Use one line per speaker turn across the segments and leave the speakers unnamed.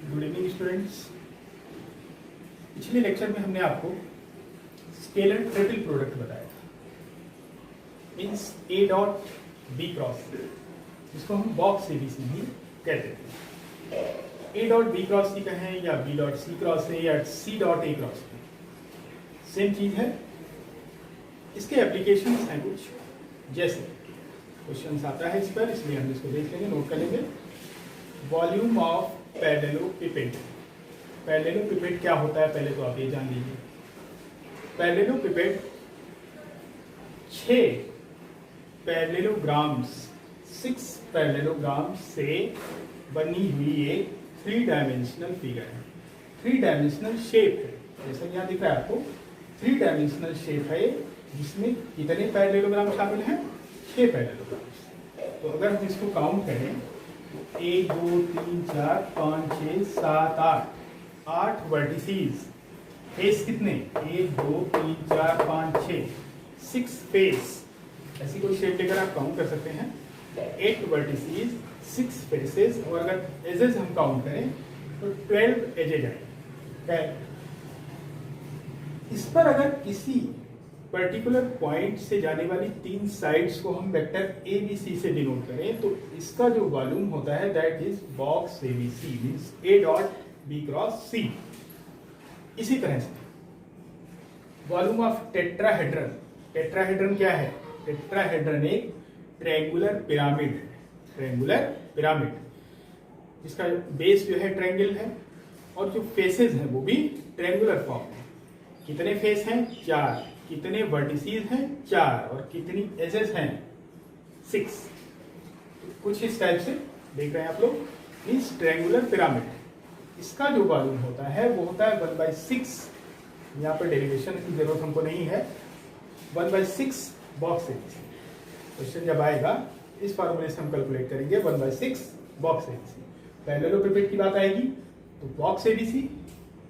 Good evening students. पिछले lecture में हमने आपको स्केलर ट्रिपल प्रोडक्ट बताया था, means A dot B cross, जिसको हम बॉक्स एबीसी भी कहते थे। A dot B cross C कहें या बी डॉट सी क्रॉस है या सी डॉट ए क्रॉस है, सेम चीज है। इसके एप्लीकेशंस हैं कुछ, जैसे क्वेश्चन आता है इस पर, इसलिए हम इसको देख लेंगे, नोट कर लेंगे। Volume of पैरेललोपिपेड। पैरेललोपिपेड क्या होता है पहले तो आप ये जान लीजिए। पैरेललोपिपेड 6 पैरेललोग्राम्स 6 पैरेललोग्राम्स से बनी हुई एक 3 डायमेंशनल फिगर है, 3 डायमेंशनल शेप है। जैसा यहाँ दिख रहा है आपको, 3 डायमेंशनल शेप है जिसमें कितने पैरेललोग्राम शामिल हैं? 6 पैरेललोग्राम्स। तो अगर हम इसको काउंट करें, 1 2 3 4 5 6 7 8 वर्टिसीज। फेस कितने? 1 2 3 4 5 6 6 फेस। ऐसी कोई शेप लेकर आप काउंट कर सकते हैं। 8 वर्टिसीज 6 फेसेस, और अगर एजेस हम काउंट करें तो 12 एजेज आए। इस पर अगर किसी पर्टिकुलर पॉइंट से जाने वाली 3 साइड्स को हम वेक्टर ए बी सी से डिनोट करें तो इसका जो वॉल्यूम होता है that is box A B C, means A dot B cross C. इसी तरह से वॉल्यूम ऑफ टेट्राहेड्रन। टेट्राहेड्रन क्या है? टेट्राहेड्रन एक ट्रायंगुलर पिरामिड है, ट्रायंगुलर पिरामिड जिसका बेस जो है ट्रायंगल है और जो फेसेस हैं वो भी ट्रायंगुलर फॉर्म है। कितने फेस हैं? 4। कितने वर्टिसीज हैं? 4। और कितनी एजेस हैं? 6। कुछ इस टाइप से देख रहे हैं आप लोग। इस ट्रायंगुलर पिरामिड इसका जो वॉल्यूम होता है वो होता है 1/6। यहाँ पर डेरिवेशन की जरूरत हमको नहीं है। 1/6 बॉक्स एबीसी। क्वेश्चन जब आएगा इस फॉर्मूले से हम कैलकुलेट करेंगे 1/6 बॉक्स एबीसी। पैरेललोपिपेड की बात आएगी तो बॉक्स एबीसी,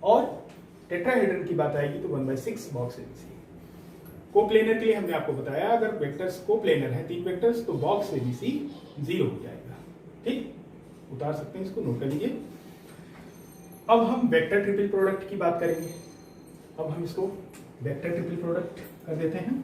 और टेट्राहेड्रन की बात आएगी तो 1/6 बॉक्स एबीसी। कोप्लेनर के लिए हमने आपको बताया अगर वेक्टर्स कोप्लेनर है 3 वेक्टर्स तो बॉक्स एबीसी 0 हो जाएगा। ठीक, उतार सकते हैं इसको, नोट कर लीजिए। अब हम वेक्टर ट्रिपल प्रोडक्ट की बात करेंगे। अब हम इसको वेक्टर ट्रिपल प्रोडक्ट कर देते हैं।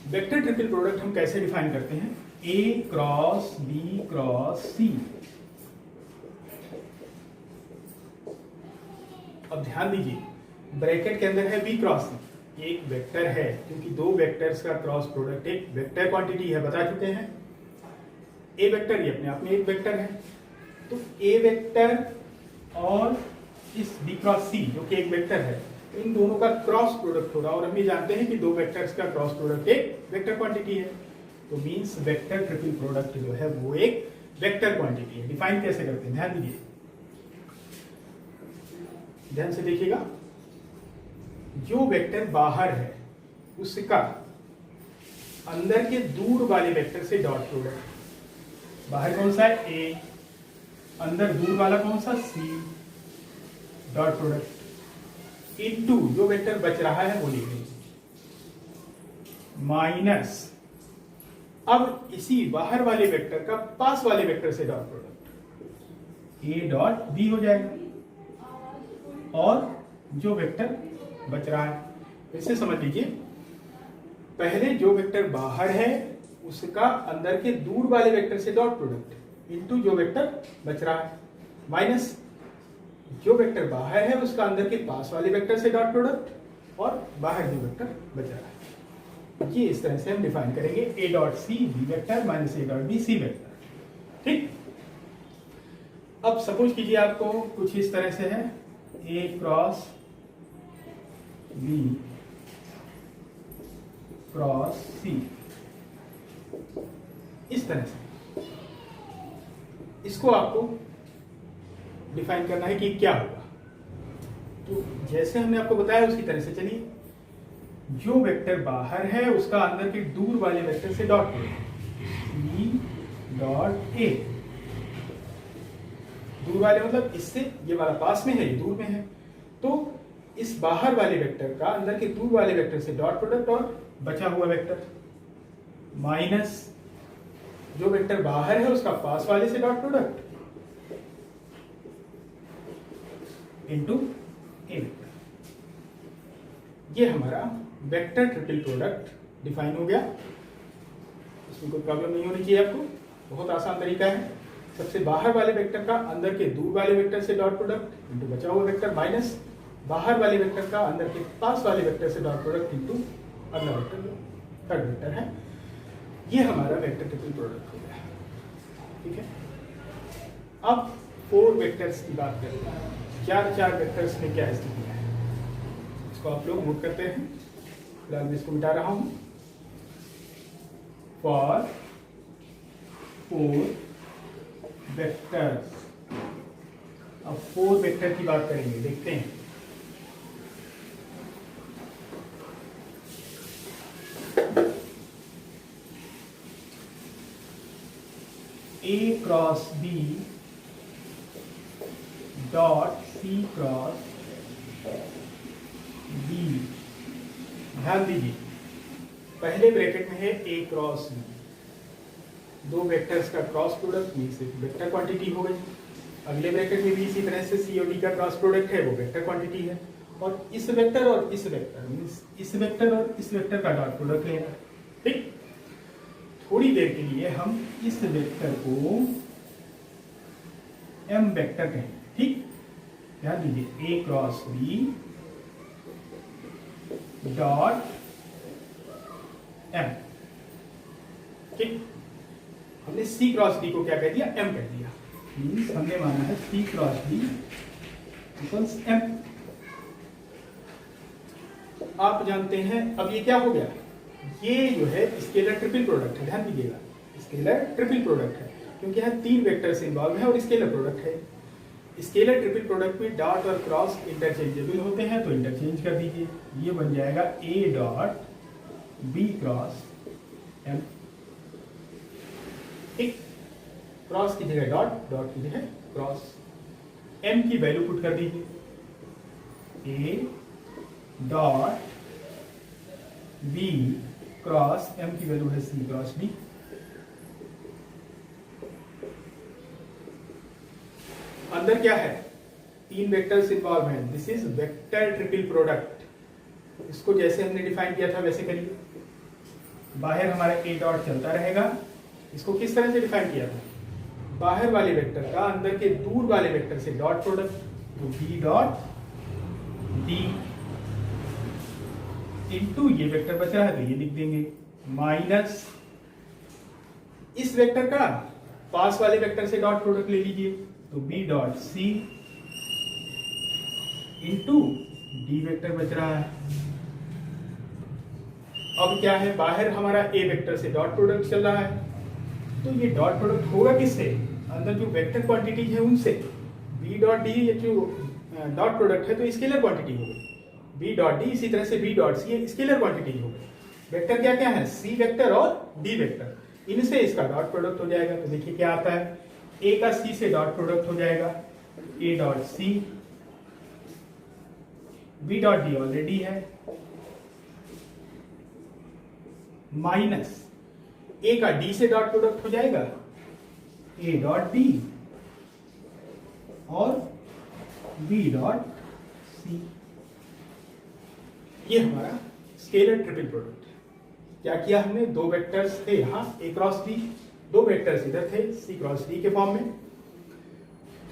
वेक्टर ट्रिपल प्रोडक्ट हम कैसे डिफाइन करते हैं? A cross B cross C। अब ध्यान दीजिए, ब्रैकेट के अंदर है B क्रॉस C, एक वेक्टर है क्योंकि 2 वेक्टर्स का क्रॉस प्रोडक्ट एक वेक्टर क्वांटिटी है, बता चुके हैं। A वेक्टर ये अपने आप में एक वेक्टर है, तो A वेक्टर और इस B क्रॉस C जो कि एक वेक्टर है, इन दोनों का क्रॉस प्रोडक्ट होगा। और हम ये जानते हैं कि 2 वेक्टर्स का क्रॉस प्रोडक्ट एक वेक्टर क्वांटिटी है, तो मींस वेक्टर ट्रिपल प्रोडक्ट जो है वो एक वेक्टर क्वांटिटी है। डिफाइन कैसे करते हैं ध्यान दीजिए, ध्यान से देखिएगा। जो वेक्टर बाहर है उसका अंदर के दूर वाले वेक्टर से डॉट प्रोडक्ट। बाहर कौन सा है? ए, अंदर दूर वाला कौन सा? सी, डॉट प्रोडक्ट इनटू जो वेक्टर बच रहा है वो लिख लीजिए माइनस। अब इसी बाहर वाले वेक्टर का पास वाले वेक्टर से dot product A dot B हो जाएगा, और जो वेक्टर बच रहा है फिर से समझ लीजिए। पहले जो वेक्टर बाहर है उसका अंदर के दूर वाले वेक्टर से डॉट प्रोडक्ट इनटू जो वेक्टर बच रहा है, माइनस जो वेक्टर बाहर है उसका अंदर के पास वाले वेक्टर से डॉट प्रोडक्ट, और बाहर जो वेक्टर बच रहा है। ये इस तरह से हम डिफाइन करेंगे A dot C B vector minus A dot B C vector. ठीक, अब सपोज कीजिए आपको कुछ इस तरह से है, ए क्रॉस बी क्रॉस सी, इस तरह से इसको आपको डिफाइन करना है कि क्या होगा। तो जैसे हमने आपको बताया उसी तरह से चलिए। जो वेक्टर बाहर है उसका अंदर के दूर वाले वेक्टर से डॉट सी डॉट ए। दूर वाले मतलब इससे ये वाला पास में है, ये दूर में है, तो इस इस बाहर वाले वेक्टर का अंदर के दूर वाले वेक्टर से डॉट प्रोडक्ट और बचा हुआ वेक्टर माइनस जो वेक्टर बाहर है उसका पास वाले से डॉट प्रोडक्ट इनटू ए वेक्टर। ये हमारा वेक्टर ट्रिपल प्रोडक्ट डिफाइन हो गया। इसमें कोई प्रॉब्लम नहीं होनी चाहिए आपको, बहुत आसान तरीका है। सबसे बाहर वाले वेक्टर का अंदर के दूर वाले वेक्टर से डॉट प्रोडक्ट इनटू बचा हुआ वेक्टर माइनस बाहर वाले वेक्टर का अंदर के पास वाले वेक्टर से डॉट प्रोडक्ट इनटू अगला वेक्टर जो थर्ड वेक्टर है। ये हमारा वेक्टर ट्रिपल प्रोडक्ट हो गया। ठीक है, अब 4 वेक्टर्स की बात करते हैं। 4 वेक्टर्स में क्या स्थिति है इसको आप लोग नोट करते हैं। फिलहाल मैं इसको मिटा रहा हूं। फॉर 4 वेक्टर्स, अब 4 वेक्टर की बात करेंगे, देखते हैं। A cross B dot C cross B। ध्यान दीजिए, पहले ब्रैकेट में है A क्रॉस B, 2 वेक्टर्स का cross product means vector quantity हो गई। अगले ब्रैकेट में भी इसी तरह से C और D का क्रॉस प्रोडक्ट है, वो वेक्टर क्वांटिटी है। और इस वेक्टर और इस वेक्टर मीन्स इस वेक्टर और इस वेक्टर का डॉट प्रोडक्ट लेना। ठीक, थोड़ी देर के लिए हम इस वेक्टर को M वेक्टर कहेंगे। ठीक, ध्यान दीजिए, A cross B dot M। ठीक, हमने C क्रॉस D को क्या कह दिया, M कह दिया। मीन्स हमने माना है C cross D equals M। आप जानते हैं अब ये क्या हो गया, ये जो है स्केलर ट्रिपल प्रोडक्ट है। ध्यान दीजिएगा, स्केलर ट्रिपल प्रोडक्ट है क्योंकि यहाँ 3 वेक्टर्स इन्वॉल्व है और स्केलर प्रोडक्ट है। स्केलर ट्रिपल प्रोडक्ट में डॉट और क्रॉस इंटरचेंजेबल होते हैं, तो इंटरचेंज कर दीजिए। ये बन जाएगा A dot B cross M। ठीक, क्रॉस की जगह डॉट, डॉट की जगह क्रॉस। M की वैल्यू पुट कर दीजिए, A dot B cross M की वैल्यू है C क्रॉस D। अंदर क्या है, 3 वेक्टर्स इन्वॉल्व हैं। This is vector triple product. इसको जैसे हमने डिफाइन किया था वैसे करिए। बाहर हमारा A डॉट चलता रहेगा। इसको किस तरह से डिफाइन किया था, बाहर वाले वेक्टर का अंदर के दूर वाले वेक्टर से डॉट प्रोडक्ट, तो B डॉट D इनटू ये वेक्टर बच रहा है तो ये लिख देंगे माइनस इस वेक्टर का पास वाले वेक्टर से डॉट प्रोडक्ट ले लीजिए, तो B dot C into D vector बच रहा है। अब क्या है, बाहर हमारा A वेक्टर से डॉट प्रोडक्ट चल रहा है, तो ये डॉट प्रोडक्ट होगा किससे, अंदर जो वेक्टर क्वांटिटी है उनसे। B डॉट D ये जो डॉट प्रोडक्ट है तो स्केलर क्वांटिटी हो गई, B डॉट D, इसी तरह से B dot C scalar quantity हो गई। वेक्टर क्या क्या है, C वेक्टर और D वेक्टर, इनसे इसका डॉट प्रोडक्ट हो जाएगा। तो देखिए क्या आता है, A का C से डॉट प्रोडक्ट हो जाएगा A dot C, B dot D already है, माइनस A का D से डॉट प्रोडक्ट हो जाएगा A डॉट D और B डॉट C। ये हमारा स्केलर ट्रिपल प्रोडक्ट। क्या किया हमने, 2 वेक्टर्स थे यहाँ A क्रॉस D, 2 वेक्टर्स इधर थे C क्रॉस D के फॉर्म में,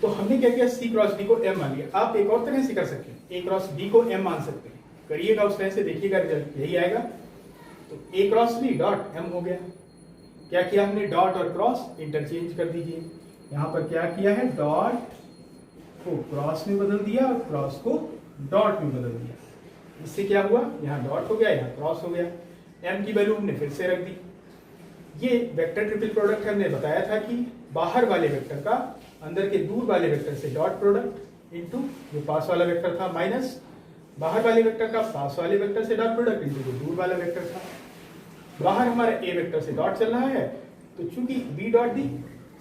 तो हमने क्या किया, C क्रॉस D को M मान लिया। आप एक और तरह से कर सकते हैं, A क्रॉस D को M मान सकते हैं, करिएगा उस तरह से, देखिएगा रिजल्ट यही आएगा। तो A cross B dot M हो गया। क्या किया हमने, डॉट और क्रॉस इंटरचेंज कर दीजिए। यहाँ पर क्या किया है, डॉट को क्रॉस में बदल दिया और क्रॉस को डॉट में बदल दिया। इससे क्या हुआ, यहाँ डॉट हो गया, यहाँ क्रॉस हो गया। M की वैल्यू हमने फिर से रख दी। ये वेक्टर ट्रिपल प्रोडक्ट हमने बताया था कि बाहर वाले वेक्टर का अंदर के दूर वाले वेक्टर से डॉट प्रोडक्ट इनटू जो पास वाला वेक्टर था माइनस बाहर वाले वेक्टर का पास वाले वेक्टर से डॉट प्रोडक्ट इनटू जो दूर वाला वेक्टर था। बाहर हमारा A वेक्टर से डॉट चल रहा है, तो चूंकि B dot D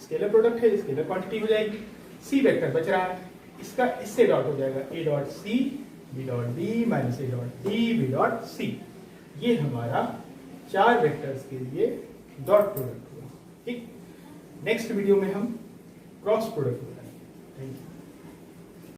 scalar product है, स्केलर क्वांटिटी हो जाएगी। C वेक्टर बच रहा है, इसका इससे डॉट हो जाएगा A dot C B dot B minus A dot D B dot C. ये हमारा 4 वेक्टर्स के लिए डॉट प्रोडक्ट हुआ। ठीक, नेक्स्ट वीडियो में हम क्रॉस प्रोडक्ट बताएंगे। Thank you.